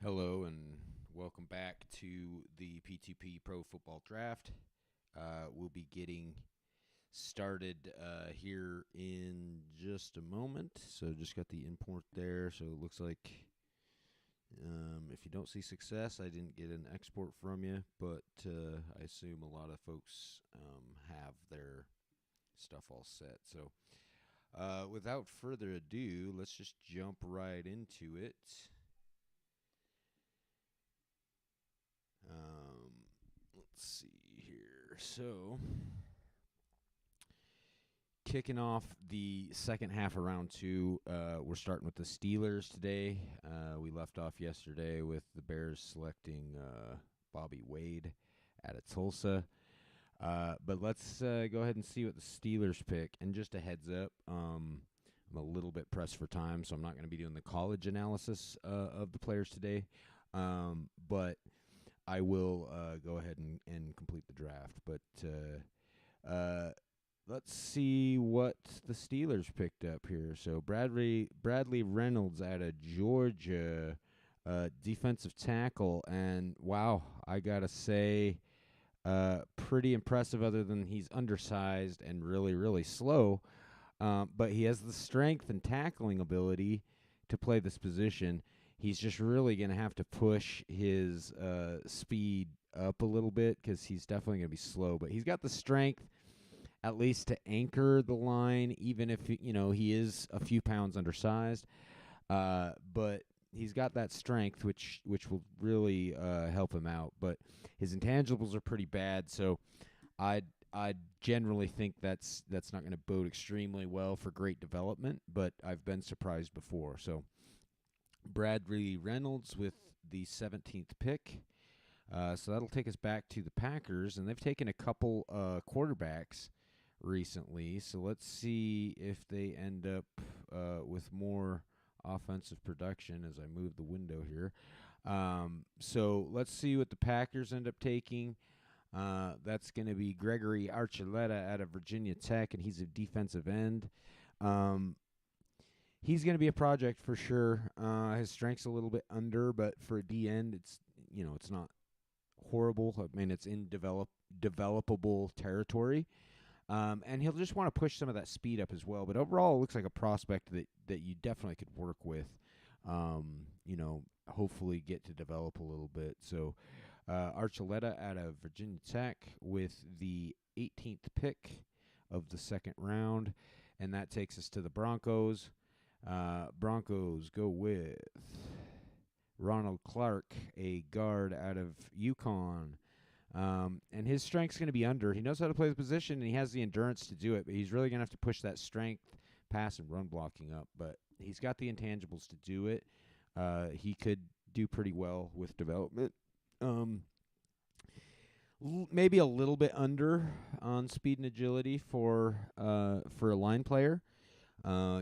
Hello and welcome back to the P2P Pro Football Draft. We'll be getting started here in just a moment. So just got the import there. So it looks like if you don't see success, I didn't get an export from you, but I assume a lot of folks have their stuff all set. So without further ado, let's just jump right into it. Let's see here. So, kicking off the second half of round two, we're starting with the Steelers today. We left off yesterday with the Bears selecting Bobby Wade out of Tulsa. But let's go ahead and see what the Steelers pick. And just a heads up, I'm a little bit pressed for time, so I'm not going to be doing the college analysis of the players today. But I will go ahead and complete the draft. But let's see what the Steelers picked up here. So Bradley Reynolds out of Georgia, defensive tackle, and wow, I gotta say, pretty impressive. Other than he's undersized and really slow, but he has the strength and tackling ability to play this position. He's just really going to have to push his speed up a little bit because he's definitely going to be slow. But he's got the strength, at least, to anchor the line, even if he is a few pounds undersized. But he's got that strength, which will really help him out. But his intangibles are pretty bad, so I generally think that's not going to bode extremely well for great development. But I've been surprised before, so. Bradley Reynolds with the 17th pick. So that'll take us back to the Packers, and they've taken a couple quarterbacks recently. So let's see if they end up with more offensive production as I move the window here. So let's see what the Packers end up taking. That's going to be Gregory Archuleta out of Virginia Tech, and he's a defensive end. He's going to be a project for sure. His strength's a little bit under, but for a D end, it's not horrible. I mean, it's in developable territory, and he'll just want to push some of that speed up as well. But overall, it looks like a prospect that you definitely could work with. Hopefully get to develop a little bit. So, Archuleta out of Virginia Tech with the 18th pick of the second round, and that takes us to the Broncos. Broncos go with Ronald Clark, a guard out of UConn. And his strength's going to be under. He knows how to play the position, and he has the endurance to do it, but he's really going to have to push that strength, pass, and run blocking up. But he's got the intangibles to do it. He could do pretty well with development. Maybe a little bit under on speed and agility for a line player.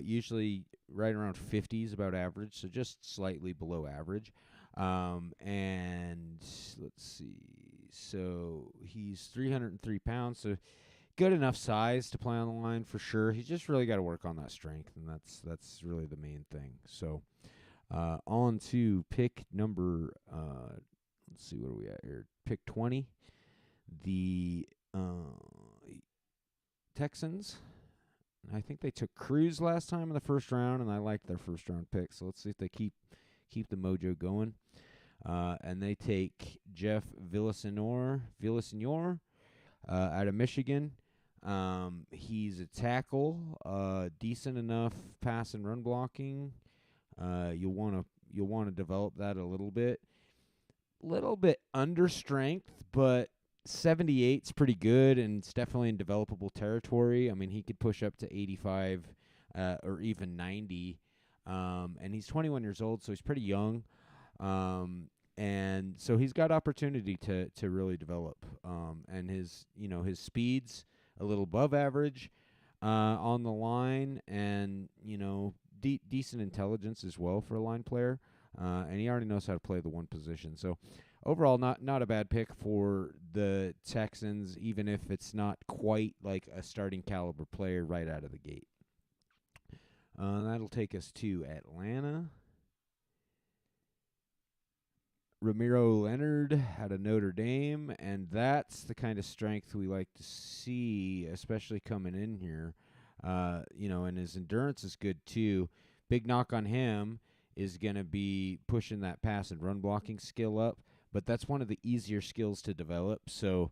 Usually right around 50 is about average, so just slightly below average. And let's see. So he's 303 pounds, so good enough size to play on the line for sure. He's just really got to work on that strength, and that's really the main thing. So on to pick number, let's see, what are we at here? Pick 20. The Texans. I think they took Cruz last time in the first round, and I liked their first round pick. So let's see if they keep the mojo going. And they take Jeff Villasenor out of Michigan. He's a tackle, decent enough pass and run blocking. You'll want to develop that a little bit under strength, but 78 is pretty good, and it's definitely in developable territory. I mean, he could push up to 85 or even 90, and he's 21 years old, so he's pretty young, and so he's got opportunity to really develop. And his speed's a little above average on the line, and decent intelligence as well for a line player, and he already knows how to play the one position. So overall, not a bad pick for the Texans, even if it's not quite like a starting caliber player right out of the gate. That'll take us to Atlanta. Romero Leonard out of Notre Dame, and that's the kind of strength we like to see, especially coming in here. And his endurance is good too. Big knock on him is going to be pushing that pass and run blocking skill up, but that's one of the easier skills to develop. So,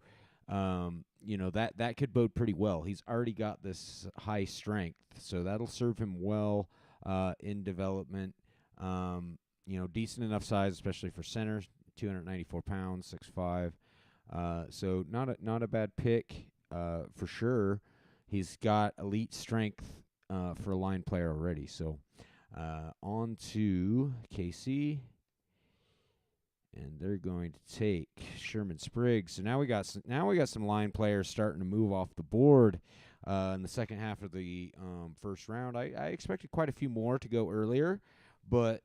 that could bode pretty well. He's already got this high strength, so that'll serve him well in development. Decent enough size, especially for center, 294 pounds, 6'5". So not a bad pick for sure. He's got elite strength for a line player already. So on to KC, and they're going to take Sherman Spriggs. So now we got some line players starting to move off the board in the second half of the first round. I expected quite a few more to go earlier, but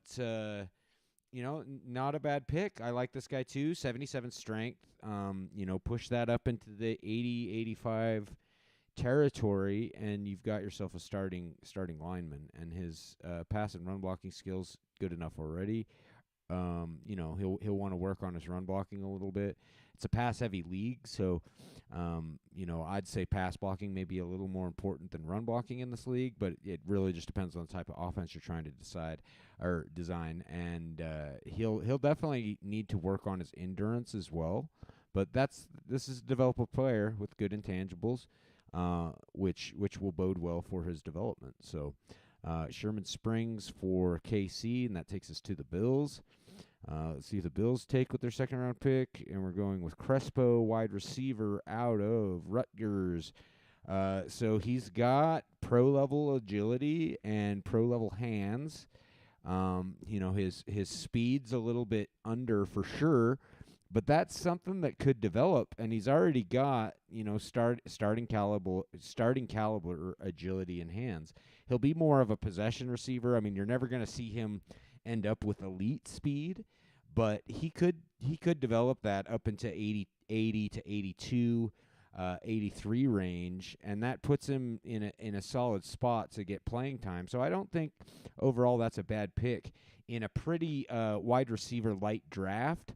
not a bad pick. I like this guy too. 77 strength. Push that up into the 80, 85 territory, and you've got yourself a starting lineman. And his pass and run blocking skills good enough already. He'll want to work on his run blocking a little bit. It's a pass heavy league, so I'd say pass blocking may be a little more important than run blocking in this league, but it really just depends on the type of offense you're trying to design. And he'll definitely need to work on his endurance as well. But this is a developable player with good intangibles, which will bode well for his development. So Sherman Spriggs for KC, and that takes us to the Bills. Let's see if the Bills take with their second-round pick, and we're going with Crespo, wide receiver out of Rutgers. So he's got pro-level agility and pro-level hands. His speed's a little bit under for sure, but that's something that could develop, and he's already got starting caliber agility and hands. He'll be more of a possession receiver. I mean, you're never going to see him end up with elite speed, but he could develop that up into 80 to 82, 83 range, and that puts him in a solid spot to get playing time. So I don't think overall that's a bad pick in a pretty wide receiver light draft.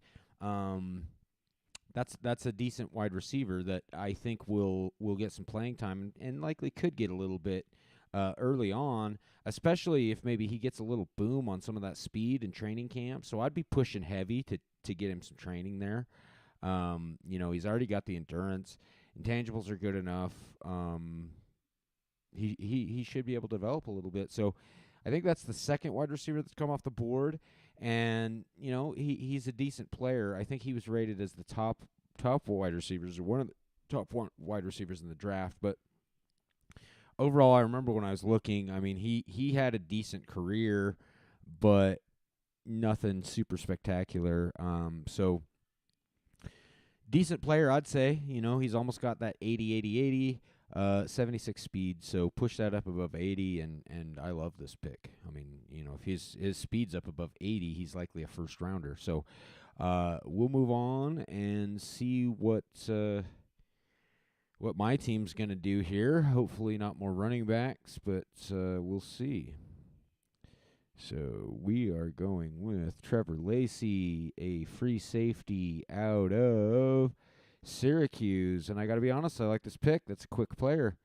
That's a decent wide receiver that I think will get some playing time and likely could get a little bit early on, especially if maybe he gets a little boom on some of that speed in training camp. So I'd be pushing heavy to get him some training there. He's already got the endurance. Intangibles are good enough. He should be able to develop a little bit. So I think that's the second wide receiver that's come off the board. And, he's a decent player. I think he was rated as the top wide receivers, or one of the top wide receivers in the draft. But overall, I remember when I was looking, I mean, he had a decent career, but nothing super spectacular. So decent player, I'd say. He's almost got that 80, 76 speed, so push that up above 80, and I love this pick. I mean, if his speed's up above 80, he's likely a first-rounder. So we'll move on and see what my team's going to do here. Hopefully not more running backs, but we'll see. So we are going with Trevor Lacy, a free safety out of Syracuse. And I got to be honest, I like this pick. That's a quick player.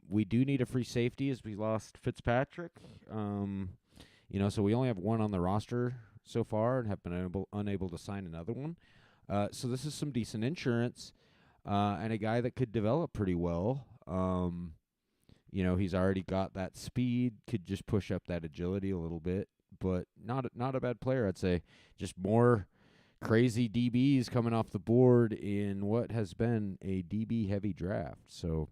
We do need a free safety as we lost Fitzpatrick. So we only have one on the roster so far and have been unable to sign another one. So this is some decent insurance and a guy that could develop pretty well. He's already got that speed, could just push up that agility a little bit, but not a bad player, I'd say. Just more crazy DBs coming off the board in what has been a DB-heavy draft. So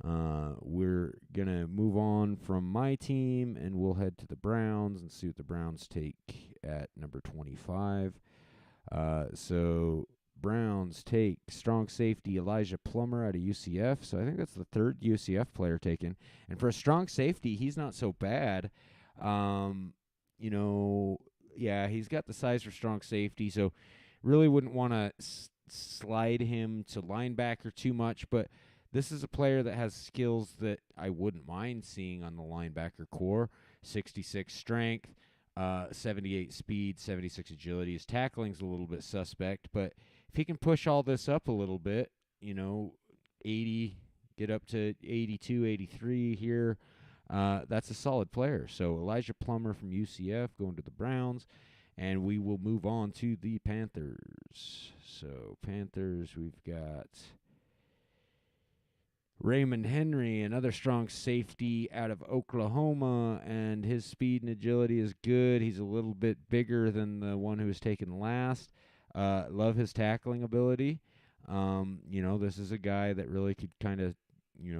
we're going to move on from my team, and we'll head to the Browns and see what the Browns take at number 25. So Browns take strong safety Elijah Plummer out of UCF. So I think that's the third UCF player taken. And for a strong safety, he's not so bad. He's got the size for strong safety, so really wouldn't want to slide him to linebacker too much. But this is a player that has skills that I wouldn't mind seeing on the linebacker core. 66 strength. 78 speed, 76 agility. His tackling's a little bit suspect, but if he can push all this up a little bit, 80, get up to 82, 83 here, that's a solid player. So Elijah Plummer from UCF going to the Browns, and we will move on to the Panthers. So Panthers, we've got Raymond Henry, another strong safety out of Oklahoma, and his speed and agility is good. He's a little bit bigger than the one who was taken last. Love his tackling ability. This is a guy that really could kind of,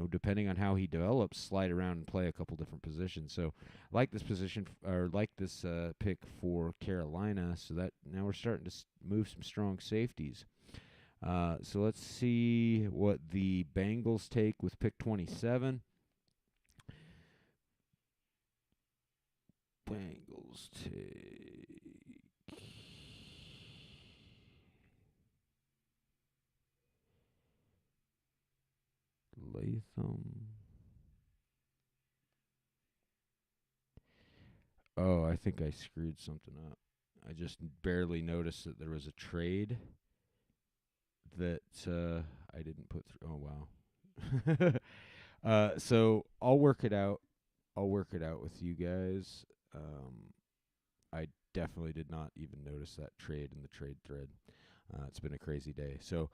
depending on how he develops, slide around and play a couple different positions. So I like this position, or like this pick for Carolina, so that now we're starting to move some strong safeties. So let's see what the Bengals take with pick 27. Bengals take Latham. Oh, I think I screwed something up. I just barely noticed that there was a trade that I didn't put through. Oh, wow. So I'll work it out. I'll work it out with you guys. I definitely did not even notice that trade in the trade thread. It's been a crazy day. So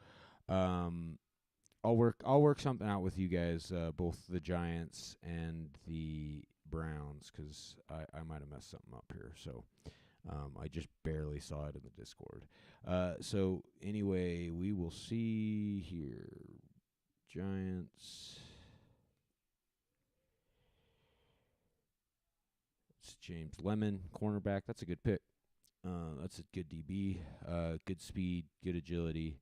I'll work something out with you guys, both the Giants and the Browns, because I might have messed something up here. So I just barely saw it in the Discord. So anyway, we will see here. Giants. It's James Lemon, cornerback. That's a good pick. That's a good DB. Good speed, good agility.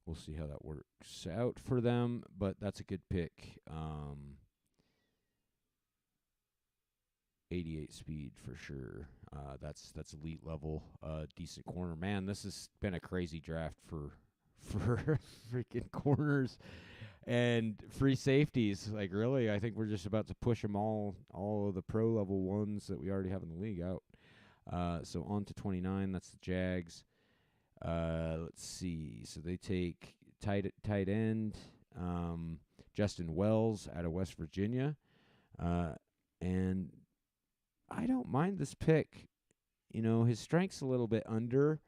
We'll see how that works out for them, but that's a good pick. 88 speed for sure. That's elite level. Decent corner. Man, this has been a crazy draft for freaking corners and free safeties. Like, really, I think we're just about to push them all of the pro level ones that we already have in the league out. So on to 29. That's the Jags. Let's see. So they take tight end, Justin Wells out of West Virginia, and I don't mind this pick. His strength's a little bit under.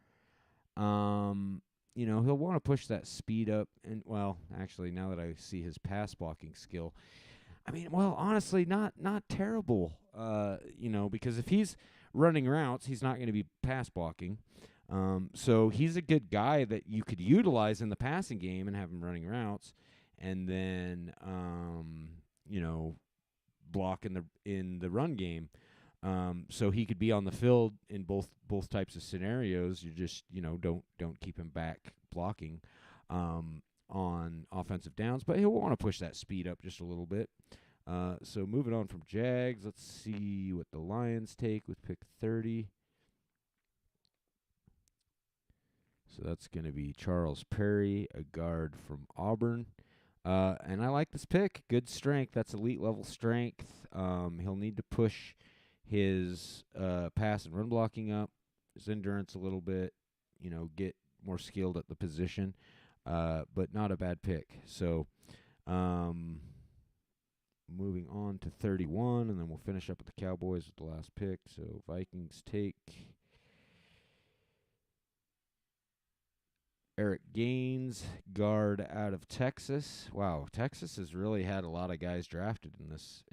He'll want to push that speed up, and actually, now that I see his pass blocking skill, honestly, not terrible. Because if he's running routes, he's not going to be pass blocking. So he's a good guy that you could utilize in the passing game and have him running routes, and then block in the run game. So he could be on the field in both types of scenarios. You just don't keep him back blocking on offensive downs, but he'll want to push that speed up just a little bit. So moving on from Jags, let's see what the Lions take with pick 30. So that's going to be Charles Perry, a guard from Auburn. And I like this pick. Good strength. That's elite level strength. He'll need to push his pass and run blocking up, his endurance a little bit, get more skilled at the position, but not a bad pick. So moving on to 31, and then we'll finish up with the Cowboys with the last pick. So Vikings take Eric Gaines, guard out of Texas. Wow, Texas has really had a lot of guys drafted in this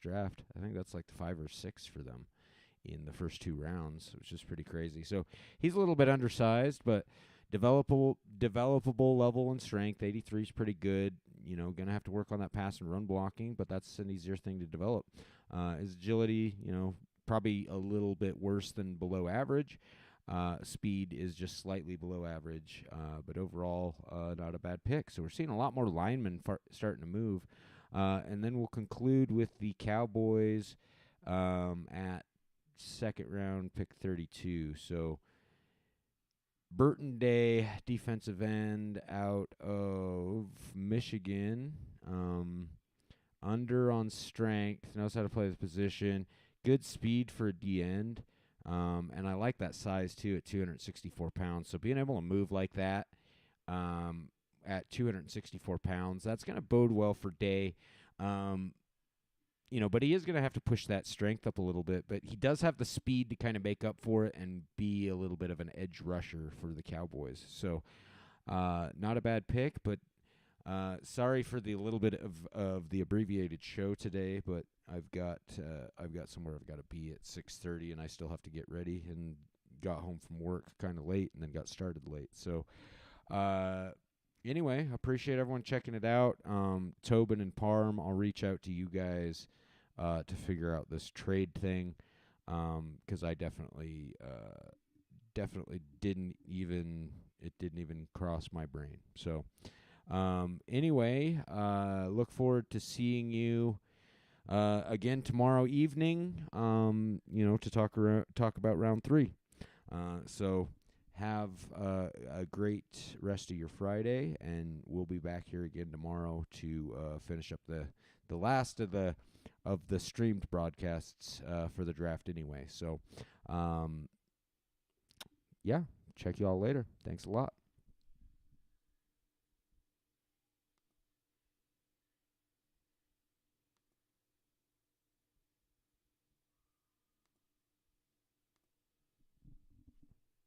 draft. I think that's like 5 or 6 for them in the first 2 rounds, which is pretty crazy. So he's a little bit undersized, but developable level and strength. 83 is pretty good. Gonna have to work on that pass and run blocking, but that's an easier thing to develop. His agility, probably a little bit worse than below average. Speed is just slightly below average, but overall, not a bad pick. So we're seeing a lot more linemen starting to move. And then we'll conclude with the Cowboys at second round, pick 32. So Burton Day, defensive end out of Michigan. under on strength, knows how to play the position, good speed for a D end, and I like that size too at 264 pounds. So being able to move like that at 264 pounds, that's going to bode well for Day. But he is going to have to push that strength up a little bit, but he does have the speed to kind of make up for it and be a little bit of an edge rusher for the Cowboys. So not a bad pick, but sorry for the little bit of the abbreviated show today, but I've got somewhere I've got to be at 6:30, and I still have to get ready, and got home from work kind of late, and then got started late. So anyway, I appreciate everyone checking it out. Tobin and Parm, I'll reach out to you guys to figure out this trade thing, because I definitely didn't even cross my brain. So anyway, look forward to seeing you again tomorrow evening. To talk about round 3. So have a great rest of your Friday, and we'll be back here again tomorrow to finish up the last of the streamed broadcasts for the draft anyway. So, check you all later. Thanks a lot.